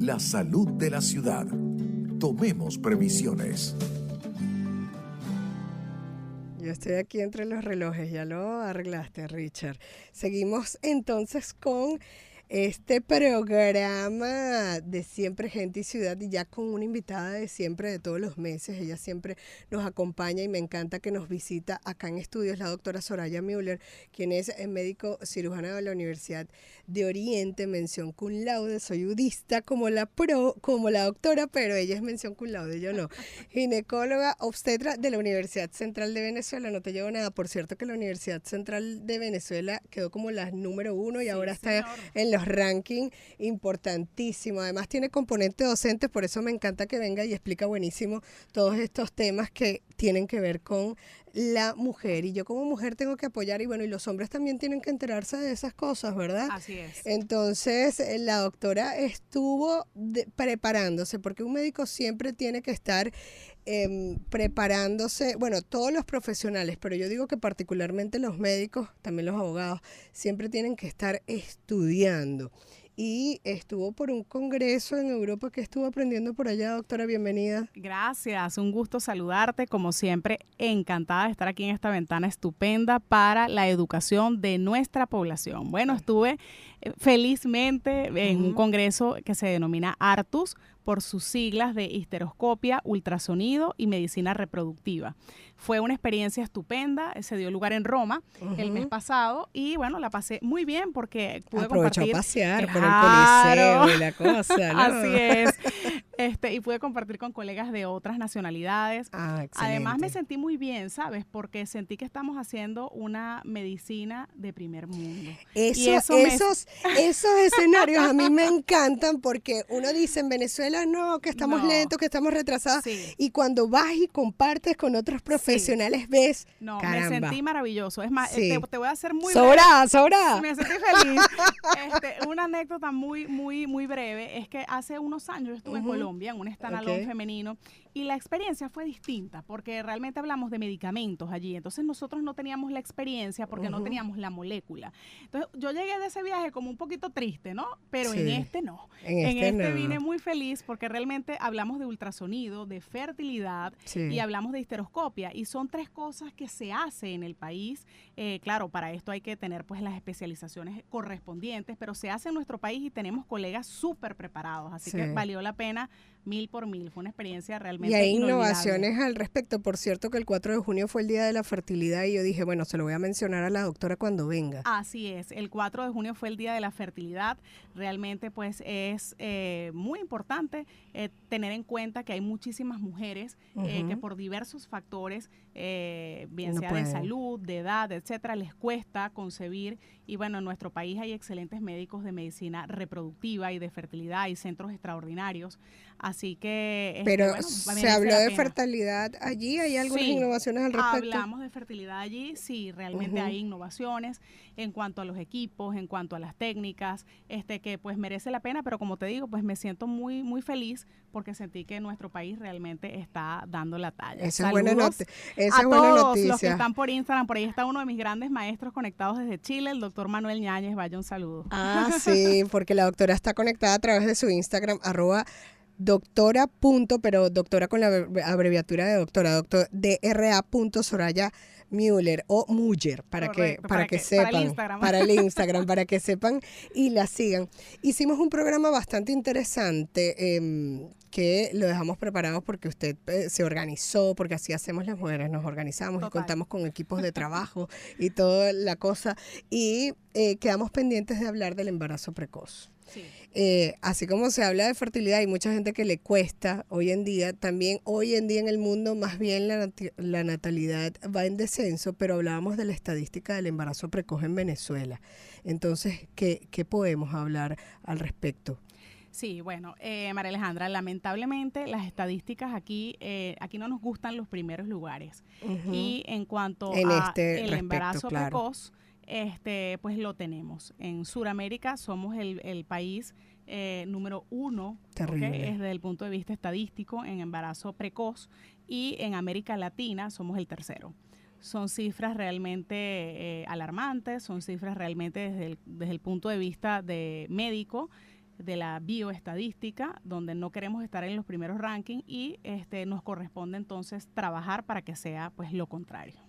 la salud de la ciudad. Tomemos previsiones. Yo estoy aquí entre los relojes, ya lo arreglaste, Richard. Seguimos entonces con este programa de Siempre Gente y Ciudad, y ya con una invitada de siempre, de todos los meses. Ella siempre nos acompaña y me encanta que nos visita acá en estudios, la doctora Soraya Müller, quien es médico cirujana de la Universidad de Oriente, mención cum laude. Soy udista como la doctora, pero ella es mención cum laude, yo no. Ginecóloga obstetra de la Universidad Central de Venezuela. No te llevo nada, por cierto que la Universidad Central de Venezuela quedó como la número 1 y ahora está en los rankings, importantísimo. Además tiene componente docente, por eso me encanta que venga y explica buenísimo todos estos temas que tienen que ver con la mujer. Y yo como mujer tengo que apoyar, y bueno, y los hombres también tienen que enterarse de esas cosas, ¿verdad? Así es. Entonces, la doctora estuvo preparándose, porque un médico siempre tiene que estar preparándose, bueno, todos los profesionales, pero yo digo que particularmente los médicos, también los abogados, siempre tienen que estar estudiando. Y estuvo por un congreso en Europa. Que estuvo aprendiendo por allá, doctora? Bienvenida. Gracias, un gusto saludarte. Como siempre, encantada de estar aquí en esta ventana estupenda para la educación de nuestra población. Bueno, estuve felizmente en un congreso que se denomina ARTUS, por sus siglas de histeroscopia, ultrasonido y medicina reproductiva. Fue una experiencia estupenda, se dio lugar en Roma el mes pasado y bueno, la pasé muy bien porque pude compartir. Aprovechó a pasear por el Coliseo y la cosa, ¿no? Así es. Y pude compartir con colegas de otras nacionalidades. Además me sentí muy bien, ¿sabes? Porque sentí que estamos haciendo una medicina de primer mundo. Esos escenarios a mí me encantan, porque uno dice en Venezuela no, que estamos lentos, que estamos retrasados. Sí. Y cuando vas y compartes con otros profesionales, ves, caramba. Me sentí maravilloso. Es más, te voy a hacer muy sobrada. Me sentí feliz. Una anécdota muy breve es que hace unos años yo estuve en Colombia, en un standalone femenino, y la experiencia fue distinta, porque realmente hablamos de medicamentos allí. Entonces nosotros no teníamos la experiencia porque no teníamos la molécula. Entonces yo llegué de ese viaje como un poquito triste, ¿no? Pero en este no. En este vine muy feliz porque realmente hablamos de ultrasonido, de fertilidad y hablamos de histeroscopia. Y son 3 cosas que se hace en el país. Claro, para esto hay que tener pues las especializaciones correspondientes, pero se hace en nuestro país y tenemos colegas súper preparados. Así que valió la pena 1000 por 1000. Fue una experiencia realmente inolvidable. Y hay inolvidable. innovaciones al respecto. Por cierto que el 4 de junio fue el Día de la Fertilidad y yo dije, bueno, se lo voy a mencionar a la doctora cuando venga. Así es. El 4 de junio fue el Día de la Fertilidad. Realmente pues es muy importante tener en cuenta que hay muchísimas mujeres que por diversos factores, bien sea de salud, de edad, etcétera, les cuesta concebir. Y bueno, en nuestro país hay excelentes médicos de medicina reproductiva y de fertilidad, hay centros extraordinarios. Así que pero bueno, se habló de fertilidad allí, ¿hay algunas innovaciones al respecto? Hablamos de fertilidad allí, sí, realmente hay innovaciones en cuanto a los equipos, en cuanto a las técnicas, que pues merece la pena, pero como te digo, pues me siento muy feliz porque sentí que nuestro país realmente está dando la talla. Esa es buena noticia. A todos los que están por Instagram, por ahí está uno de mis grandes maestros conectados desde Chile, el doctor Manuel Ñáñez. Vaya un saludo. Sí, porque la doctora está conectada a través de su Instagram, @doctora. Pero doctora con la abreviatura de doctora, DRA. Soraya Müller o Müller, para que sepan, para el Instagram, para que sepan y la sigan. Hicimos un programa bastante interesante que lo dejamos preparado porque usted se organizó, porque así hacemos las mujeres, nos organizamos y contamos con equipos de trabajo y toda la cosa, y quedamos pendientes de hablar del embarazo precoz. Sí. Así como se habla de fertilidad, hay mucha gente que le cuesta hoy en día. También hoy en día en el mundo más bien la natalidad va en descenso, pero hablábamos de la estadística del embarazo precoz en Venezuela. Entonces, ¿qué podemos hablar al respecto? Sí, bueno, María Alejandra, lamentablemente las estadísticas aquí no nos gustan los primeros lugares. Y en cuanto a el embarazo precoz, pues lo tenemos. En Sudamérica somos el país número 1, desde el punto de vista estadístico en embarazo precoz, y en América Latina somos el 3º. Son cifras realmente alarmantes, son cifras realmente desde el punto de vista de médico. de la bioestadística, donde no queremos estar en los primeros rankings y nos corresponde entonces trabajar para que sea pues lo contrario.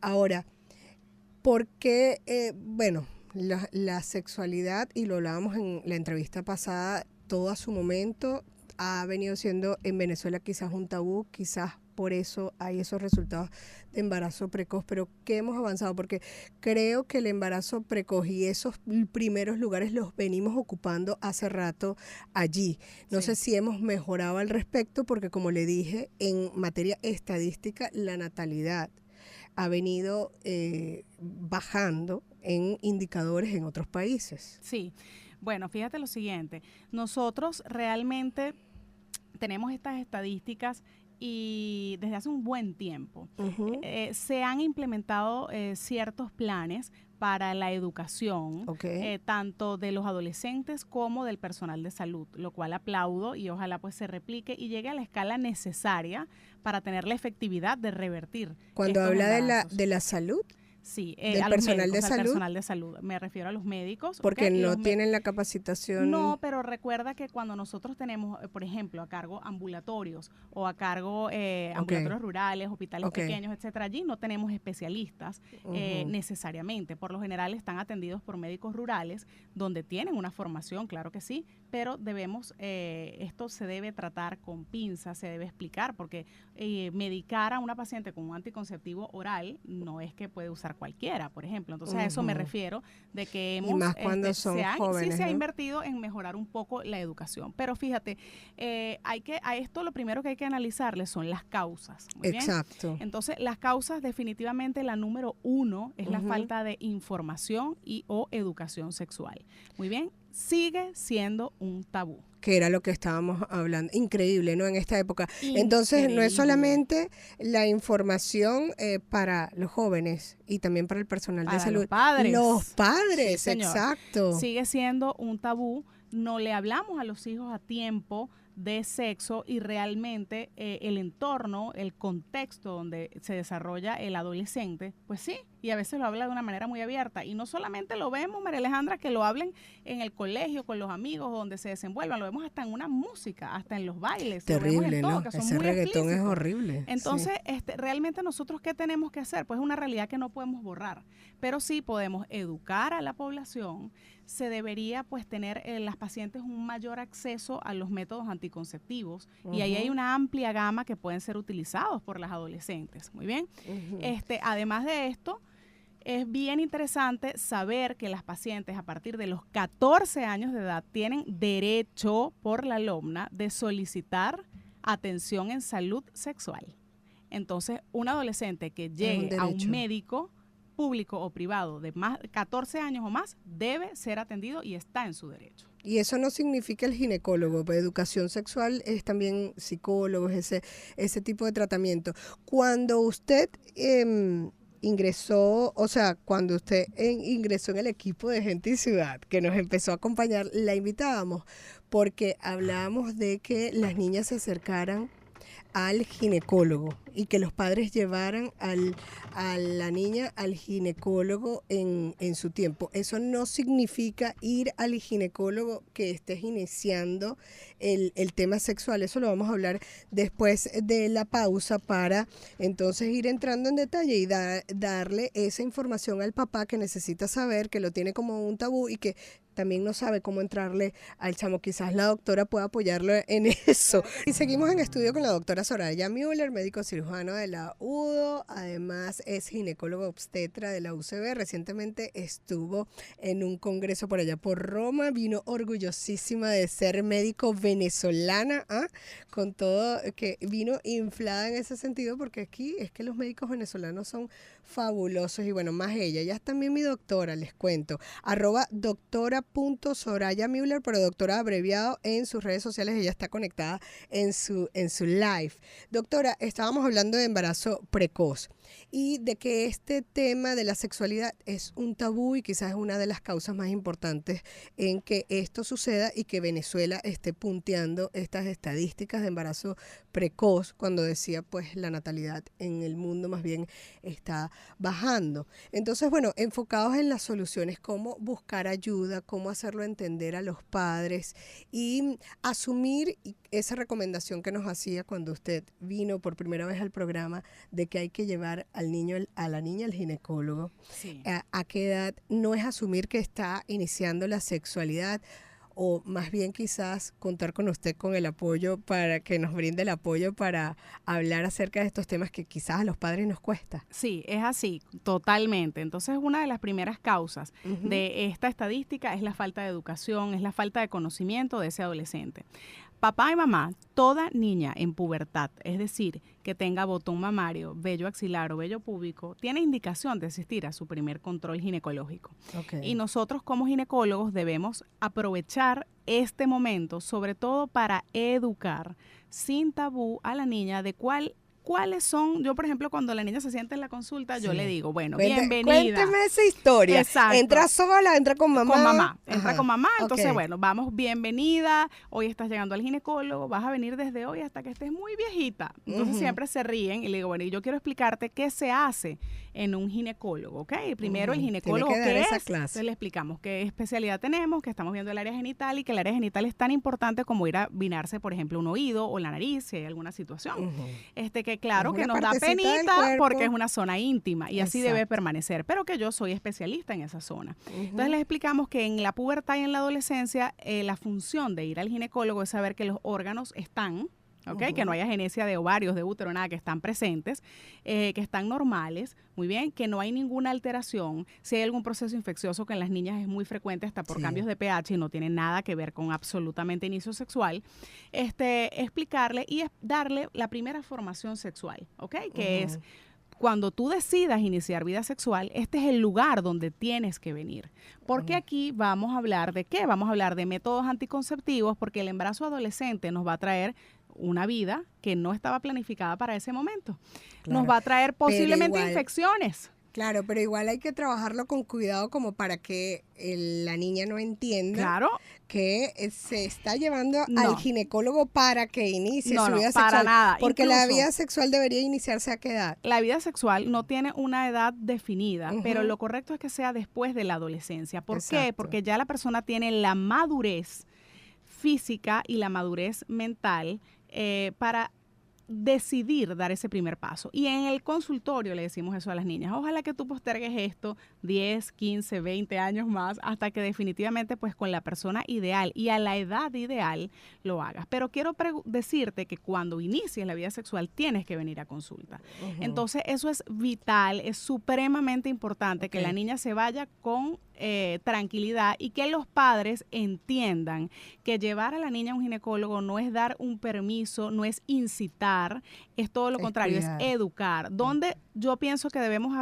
Ahora, ¿por qué, bueno, la sexualidad, y lo hablábamos en la entrevista pasada, todo a su momento ha venido siendo en Venezuela quizás un tabú, quizás por eso hay esos resultados de embarazo precoz, pero ¿qué hemos avanzado? Porque creo que el embarazo precoz y esos primeros lugares los venimos ocupando hace rato allí. No sé si hemos mejorado al respecto, porque como le dije, en materia estadística, la natalidad ha venido bajando en indicadores en otros países. Sí, bueno, fíjate lo siguiente, nosotros realmente tenemos estas estadísticas y desde hace un buen tiempo se han implementado ciertos planes para la educación, tanto de los adolescentes como del personal de salud, lo cual aplaudo y ojalá pues se replique y llegue a la escala necesaria para tener la efectividad de revertir. Cuando habla de la salud, sí, del personal de salud. Al personal de salud, me refiero a los médicos. Porque no tienen la capacitación. No, pero recuerda que cuando nosotros tenemos, por ejemplo, a cargo ambulatorios o a cargo ambulatorios rurales, hospitales pequeños, etcétera, allí no tenemos especialistas necesariamente. Por lo general están atendidos por médicos rurales, donde tienen una formación, claro que sí, pero debemos, esto se debe tratar con pinzas, se debe explicar, porque medicar a una paciente con un anticonceptivo oral no es que puede usar cualquiera, por ejemplo. Entonces a eso me refiero, de que hemos, y más cuando son jóvenes, sí se ha invertido en mejorar un poco la educación. Pero fíjate, a esto lo primero que hay que analizarle son las causas. Muy bien. Exacto. Entonces las causas, definitivamente la número 1 es la falta de información y o educación sexual. Muy bien, sigue siendo un tabú. Que era lo que estábamos hablando. Increíble, ¿no? En esta época. Entonces, no es solamente la información para los jóvenes y también para el personal de salud. Los padres. Los padres, sí, exacto. Sigue siendo un tabú. No le hablamos a los hijos a tiempo de sexo y realmente el entorno, el contexto donde se desarrolla el adolescente, pues sí, y a veces lo habla de una manera muy abierta. Y no solamente lo vemos, María Alejandra, que lo hablen en el colegio, con los amigos, donde se desenvuelvan, lo vemos hasta en una música, hasta en los bailes. Terrible, todo, ¿no? Ese reggaetón explícitos. Es horrible. Entonces, realmente nosotros, ¿qué tenemos que hacer? Pues es una realidad que no podemos borrar, pero sí podemos educar a la población. Se debería pues tener las pacientes un mayor acceso a los métodos anticonceptivos y ahí hay una amplia gama que pueden ser utilizados por las adolescentes. Muy bien. Además de esto, es bien interesante saber que las pacientes a partir de los 14 años de edad tienen derecho por la LOMNA de solicitar atención en salud sexual. Entonces, un adolescente que llegue a un médico público o privado de más 14 años o más debe ser atendido y está en su derecho. Y eso no significa el ginecólogo, pues educación sexual es también psicólogos, ese tipo de tratamiento. Cuando usted ingresó, o sea, cuando usted ingresó en el equipo de Gente y Ciudad, que nos empezó a acompañar, la invitábamos porque hablábamos de que las niñas se acercaran al ginecólogo y que los padres llevaran a la niña al ginecólogo en su tiempo. Eso no significa ir al ginecólogo que estés iniciando el tema sexual. Eso lo vamos a hablar después de la pausa para entonces ir entrando en detalle y darle esa información al papá que necesita saber, que lo tiene como un tabú y que también no sabe cómo entrarle al chamo. Quizás la doctora pueda apoyarlo en eso. Y seguimos en estudio con la doctora Soraya Müller, médico cirujano de la UDO, además es ginecólogo obstetra de la UCB. Recientemente estuvo en un congreso por allá por Roma, vino orgullosísima de ser médico venezolana, con todo, que vino inflada en ese sentido, porque aquí es que los médicos venezolanos son fabulosos y bueno, más ella es también mi doctora, les cuento, @doctora.Soraya Müller, pero doctora abreviado en sus redes sociales, ella está conectada en su live. Doctora, estábamos hablando de embarazo precoz y de que este tema de la sexualidad es un tabú y quizás es una de las causas más importantes en que esto suceda y que Venezuela esté punteando estas estadísticas de embarazo precoz, cuando decía pues la natalidad en el mundo más bien está bajando. Entonces, bueno, enfocados en las soluciones, cómo buscar ayuda, cómo cómo hacerlo entender a los padres y asumir esa recomendación que nos hacía cuando usted vino por primera vez al programa de que hay que llevar al niño, a la niña al ginecólogo. Sí. ¿A qué edad? No es asumir que está iniciando la sexualidad, o más bien quizás contar con usted con el apoyo para que nos brinde el apoyo para hablar acerca de estos temas que quizás a los padres nos cuesta. Sí, es así, totalmente. Entonces, una de las primeras causas de esta estadística es la falta de educación, es la falta de conocimiento de ese adolescente. Papá y mamá, toda niña en pubertad, es decir, que tenga botón mamario, vello axilar o vello púbico, tiene indicación de asistir a su primer control ginecológico. Okay. Y nosotros como ginecólogos debemos aprovechar este momento, sobre todo para educar sin tabú a la niña de cuáles son. Yo, por ejemplo, cuando la niña se sienta en la consulta, yo le digo, bueno, bienvenida. Cuénteme esa historia. Exacto. ¿Entra sola, entra con mamá? Con mamá, entra con mamá. Entonces, Okay. bueno, vamos, bienvenida. Hoy estás llegando al ginecólogo, vas a venir desde hoy hasta que estés muy viejita. Entonces, siempre se ríen y le digo, bueno, y yo quiero explicarte qué se hace en un ginecólogo, ¿ok? Primero, el ginecólogo, Tiene que dar ¿qué esa es? clase. Entonces, le explicamos qué especialidad tenemos, que estamos viendo el área genital y que el área genital es tan importante como ir a vinarse, por ejemplo, un oído o la nariz, si hay alguna situación. Que claro, que nos da penita porque es una zona íntima y así Exacto. debe permanecer, pero que yo soy especialista en esa zona. Entonces les explicamos que en la pubertad y en la adolescencia la función de ir al ginecólogo es saber que los órganos están, ¿ok? Que no haya agenesia de ovarios, de útero, nada, que están presentes, que están normales, muy bien, que no hay ninguna alteración. Si hay algún proceso infeccioso que en las niñas es muy frecuente hasta por cambios de pH y no tiene nada que ver con absolutamente inicio sexual, explicarle y darle la primera formación sexual, ¿ok? Que es cuando tú decidas iniciar vida sexual, este es el lugar donde tienes que venir. Porque aquí vamos a hablar de ¿qué? Vamos a hablar de métodos anticonceptivos, porque el embarazo adolescente nos va a traer una vida que no estaba planificada para ese momento. Claro. Nos va a traer posiblemente igual, infecciones. Claro, pero igual hay que trabajarlo con cuidado como para que la niña no entienda que se está llevando al ginecólogo para que inicie su vida sexual. Para nada. Porque incluso, la vida sexual debería iniciarse ¿a qué edad? La vida sexual no tiene una edad definida, pero lo correcto es que sea después de la adolescencia. ¿Por qué? Porque ya la persona tiene la madurez física y la madurez mental para decidir dar ese primer paso. Y en el consultorio le decimos eso a las niñas. Ojalá que tú postergues esto 10, 15, 20 años más hasta que definitivamente pues con la persona ideal y a la edad ideal lo hagas. Pero quiero decirte que cuando inicies la vida sexual tienes que venir a consulta. Entonces eso es vital, es supremamente importante que la niña se vaya con tranquilidad y que los padres entiendan que llevar a la niña a un ginecólogo no es dar un permiso, no es incitar, es todo lo contrario, es educar. Donde yo pienso que debemos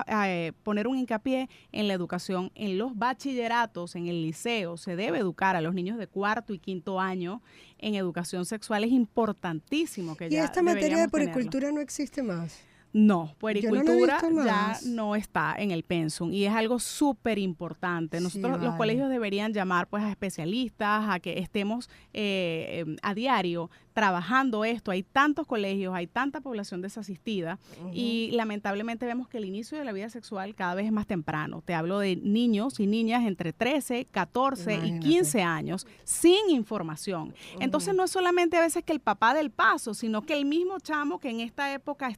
poner un hincapié en la educación, en los bachilleratos, en el liceo, se debe educar a los niños de 4º y 5º año en educación sexual, es importantísimo que ya ¿Y esta materia de tenerlo. puericultura no existe más? No, puericultura no ya no está en el pensum y es algo súper importante. Nosotros, los colegios deberían llamar pues a especialistas, a que estemos a diario trabajando esto. Hay tantos colegios, hay tanta población desasistida y lamentablemente vemos que el inicio de la vida sexual cada vez es más temprano. Te hablo de niños y niñas entre 13, 14 y 15 años sin información. Entonces no es solamente a veces que el papá del paso, sino que el mismo chamo que en esta época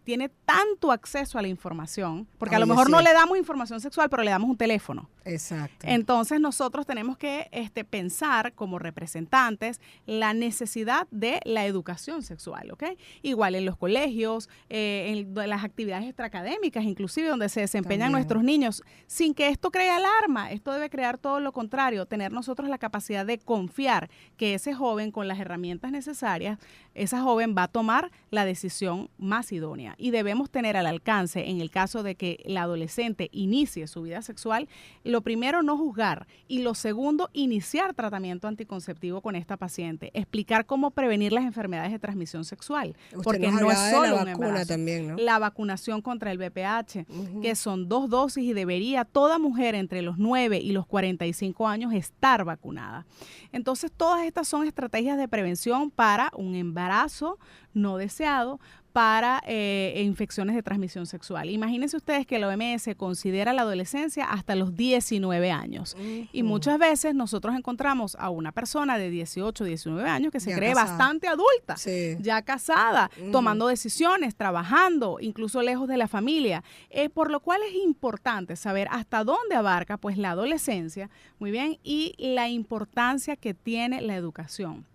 tiene tanto acceso a la información, porque a lo mejor no le damos información sexual, pero le damos un teléfono. Exacto. Entonces nosotros tenemos que pensar como representantes la necesidad de la educación sexual, ¿ok? Igual en los colegios, en las actividades extraacadémicas, inclusive donde se desempeñan nuestros niños, sin que esto cree alarma. Esto debe crear todo lo contrario, tener nosotros la capacidad de confiar que ese joven con las herramientas necesarias, esa joven va a tomar la decisión más idónea. Y debemos tener al alcance, en el caso de que la adolescente inicie su vida sexual, lo primero, no juzgar, y lo segundo, iniciar tratamiento anticonceptivo con esta paciente, explicar cómo prevenir las enfermedades de transmisión sexual, porque no es solo un embarazo. También, ¿no? La vacunación contra el VPH, que son 2 dosis y debería toda mujer entre los 9 y los 45 años estar vacunada. Entonces, todas estas son estrategias de prevención para un embarazo no deseado, para infecciones de transmisión sexual. Imagínense ustedes que la OMS considera la adolescencia hasta los 19 años. Y muchas veces nosotros encontramos a una persona de 18, 19 años que se ya cree casada, bastante adulta, sí, ya casada, tomando decisiones, trabajando, incluso lejos de la familia. Por lo cual es importante saber hasta dónde abarca pues la adolescencia, muy bien, y la importancia que tiene la educación.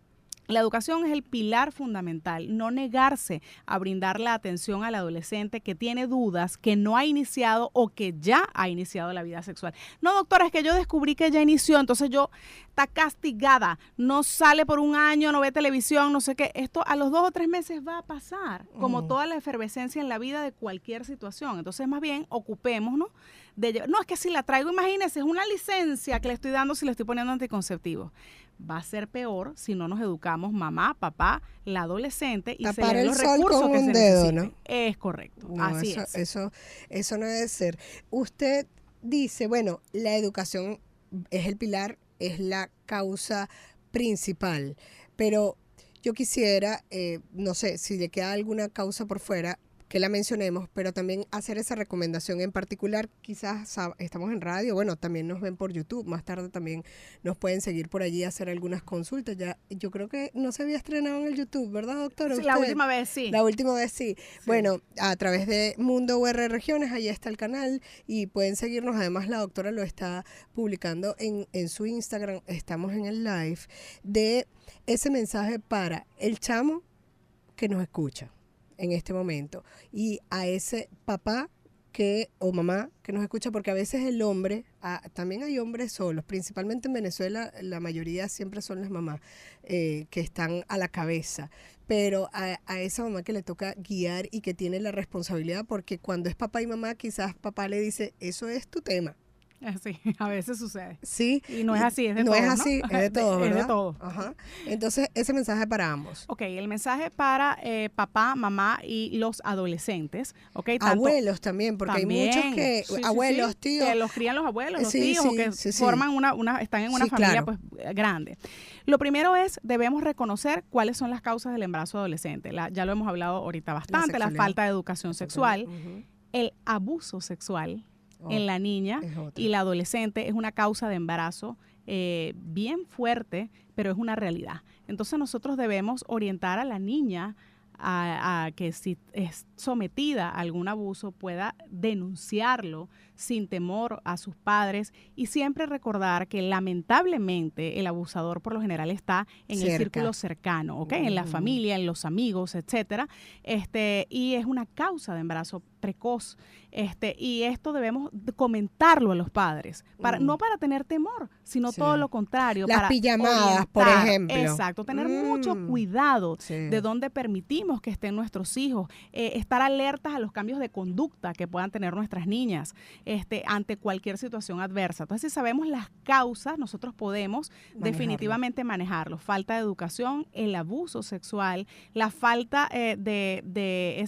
La educación es el pilar fundamental, no negarse a brindar la atención al adolescente que tiene dudas, que no ha iniciado o que ya ha iniciado la vida sexual. No, doctora, es que yo descubrí que ya inició, entonces yo está castigada, no sale por un año, no ve televisión, no sé qué. Esto a los 2 o 3 meses va a pasar, como toda la efervescencia en la vida de cualquier situación. Entonces, más bien, ocupémonos de... No, es que si la traigo, imagínense, es una licencia que le estoy dando si le estoy poniendo anticonceptivos. Va a ser peor si no nos educamos mamá, papá, la adolescente y tapar se el los sol recursos con que un se dedo, necesiten. ¿no? Es correcto, No, así eso no debe ser. Usted dice, bueno, la educación es el pilar, es la causa principal, pero yo quisiera, no sé, si le queda alguna causa por fuera, que la mencionemos, pero también hacer esa recomendación en particular. Quizás estamos en radio, bueno, también nos ven por YouTube, más tarde también nos pueden seguir por allí, hacer algunas consultas. Ya, yo creo que no se había estrenado en el YouTube, ¿verdad, doctora? Sí, la última vez sí. La última vez sí. Bueno, a través de Mundo UR Regiones, ahí está el canal y pueden seguirnos. Además, la doctora lo está publicando en su Instagram. Estamos en el live de ese mensaje para el chamo que nos escucha en este momento y a ese papá o mamá que nos escucha, porque a veces el hombre, también hay hombres solos, principalmente en Venezuela la mayoría siempre son las mamás que están a la cabeza, pero a esa mamá que le toca guiar y que tiene la responsabilidad, porque cuando es papá y mamá quizás papá le dice, eso es tu tema. Sí, a veces sucede. Sí. Y no es así, es de no todos, es así, ¿no? es de todos, ¿verdad? Es de todos. Ajá. Entonces, ese mensaje para ambos. Ok, el mensaje para papá, mamá y los adolescentes. Okay, abuelos también, porque también, hay muchos que, abuelos, tíos. Que los crían los abuelos, los tíos, o que forman están en una familia pues grande. Lo primero es, debemos reconocer cuáles son las causas del embarazo adolescente. Ya lo hemos hablado ahorita bastante, la falta de educación sexual, el abuso sexual en la niña y la adolescente es una causa de embarazo bien fuerte, pero es una realidad. Entonces nosotros debemos orientar a la niña a que si es sometida a algún abuso pueda denunciarlo sin temor a sus padres y siempre recordar que lamentablemente el abusador por lo general está en el círculo cercano, ¿ok? En la familia, en los amigos, etcétera. Y es una causa de embarazo precoz. Y esto debemos comentarlo a los padres, no para tener temor, sino todo lo contrario. Las para pijamadas, por ejemplo. Exacto, tener mucho cuidado de dónde permitimos que estén nuestros hijos, estar alertas a los cambios de conducta que puedan tener nuestras niñas ante cualquier situación adversa. Entonces, si sabemos las causas, nosotros podemos definitivamente manejarlo. Falta de educación, el abuso sexual, la falta de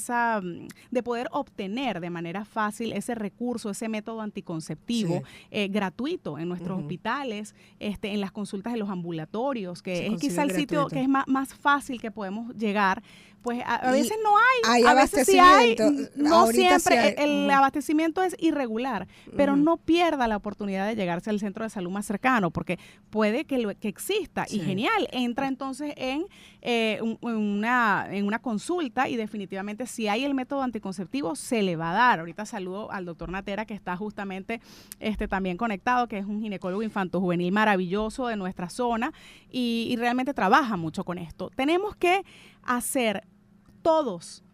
poder obtener de manera fácil ese recurso, ese método anticonceptivo gratuito en nuestros hospitales, en las consultas de los ambulatorios, que es quizá el sitio que es más fácil que podemos llegar. Pues a veces no hay, a veces sí hay, no siempre, el abastecimiento es irregular, pero no pierda la oportunidad de llegarse al centro de salud más cercano, porque puede que exista, y genial, entra entonces en una consulta y definitivamente si hay el método anticonceptivo se le va a dar. Ahorita saludo al doctor Natera, que está justamente también conectado, que es un ginecólogo infantojuvenil maravilloso de nuestra zona y realmente trabaja mucho con esto. Tenemos que hacer todos,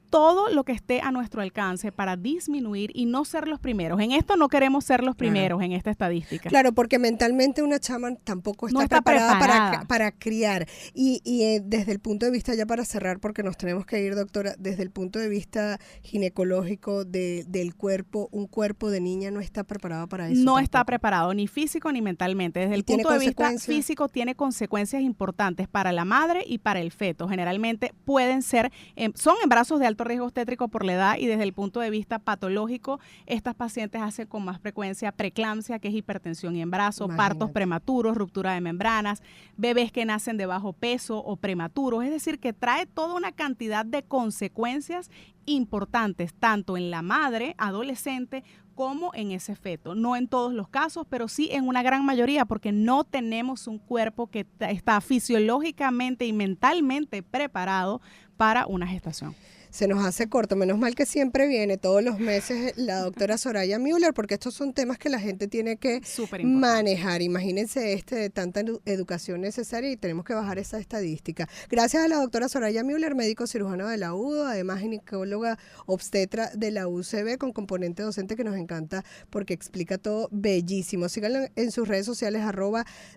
todo lo que esté a nuestro alcance para disminuir y no ser los primeros. En esto no queremos ser los primeros en esta estadística. Claro, porque mentalmente una chama tampoco está preparada para criar. Y desde el punto de vista, ya para cerrar, porque nos tenemos que ir, doctora, desde el punto de vista ginecológico del cuerpo, un cuerpo de niña no está preparado para eso. No está preparado, ni físico ni mentalmente. Desde el punto de vista físico tiene consecuencias importantes para la madre y para el feto. Generalmente pueden ser, son embarazos de alto alto riesgo obstétrico por la edad, y desde el punto de vista patológico, estas pacientes hacen con más frecuencia preeclampsia, que es hipertensión y embarazo, Imagínate. partos prematuros, ruptura de membranas, bebés que nacen de bajo peso o prematuros. Es decir, que trae toda una cantidad de consecuencias importantes, tanto en la madre adolescente como en ese feto. No en todos los casos, pero sí en una gran mayoría, porque no tenemos un cuerpo que está fisiológicamente y mentalmente preparado para una gestación. Se nos hace corto, menos mal que siempre viene todos los meses la doctora Soraya Müller, porque estos son temas que la gente tiene que manejar. Imagínense de tanta educación necesaria, y tenemos que bajar esa estadística. Gracias a la doctora Soraya Müller, médico cirujano de la UDO, además ginecóloga obstetra de la UCB con componente docente, que nos encanta porque explica todo bellísimo. Síganlo en sus redes sociales,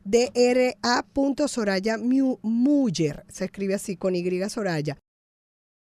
@dra.sorayamüller, se escribe así con Y, Soraya.